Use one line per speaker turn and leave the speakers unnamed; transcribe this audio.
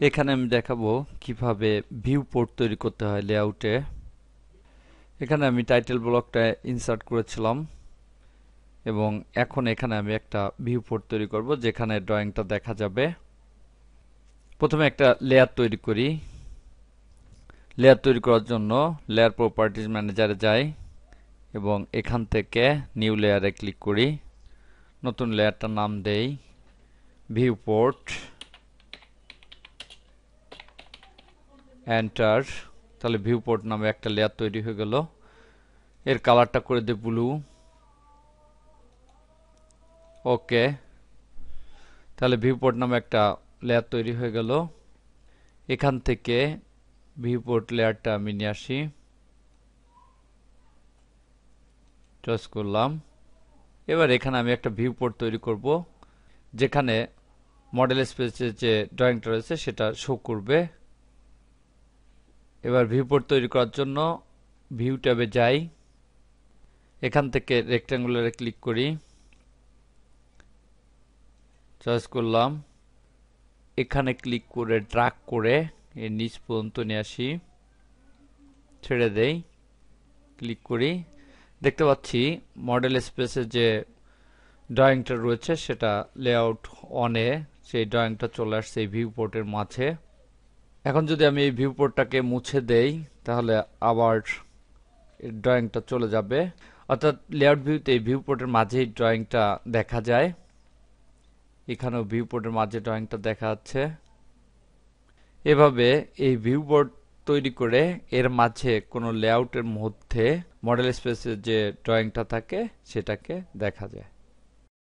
এখানে আমি দেখাবো কিভাবে ভিউ পোর্ট তৈরি করতে হয় লেআউটে। এখানে আমি টাইটেল ব্লকটা ইনসার্ট করেছিলাম এবং এখন এখানে আমি একটা ভিউ পোর্ট তৈরি করব যেখানে ড্রয়িংটা দেখা যাবে। প্রথমে একটা লেয়ার তৈরি করি। লেয়ার তৈরি করার জন্য লেয়ার প্রপার্টিজ ম্যানেজারে যাই এবং এখান থেকে নিউ লেয়ারে ক্লিক করি। নতুন লেয়ারটার নাম দেই ভিউ পোর্ট, এন্টার। তাহলে ভিউ পোর্ট নামে একটা লেয়ার তৈরি হয়ে গেল। এর কালারটা করে দেব ব্লু। ওকে, তাহলে ভিউ পোর্ট নামে একটা লেয়ার তৈরি হয়ে গেল। এখান থেকে ভিউ পোর্ট লেয়ারটা আমি নিয়ে আসি, চয়েস করলাম। এবার এখানে আমি একটা ভিউ পোর্ট তৈরি করব যেখানে মডেল স্পেসের যে ড্রয়িংটা রয়েছে সেটা শো করবে। এবার ভিউ পোর্ট তৈরি করার জন্য ভিউ ট্যাবে যাই, এখান থেকে রেক্ট্যাঙ্গুলারে ক্লিক করি, চয়েস করলাম। এখানে ক্লিক করে ড্র্যাগ করে এর নিচ পর্যন্ত নিয়ে আসি, ছেড়ে দেই, ক্লিক করি। দেখতে পাচ্ছি মডেল স্পেসে যে ড্রয়িংটা রয়েছে সেটা লেআউট অনে সেই ড্রয়িংটা চলে আসছে এই ভিউ পোর্টের মাঝে। এখন যদি আমি এই ভিউ পোর্টটাকে মুছে দেই তাহলে আবার ড্রয়িংটা চলে যাবে, অর্থাৎ লেআউট ভিউতে এই ভিউ পোর্টের মাঝেই ড্রয়িংটা দেখা যায়। এখানেও ভিউ পোর্টের মাঝে ড্রয়িংটা দেখা যাচ্ছে। এভাবে এই ভিউ পোর্ট তৈরি করে এর মাঝে কোনো লেআউটের মধ্যে মডেল স্পেসের যে ড্রয়িংটা থাকে সেটাকে দেখা যায়।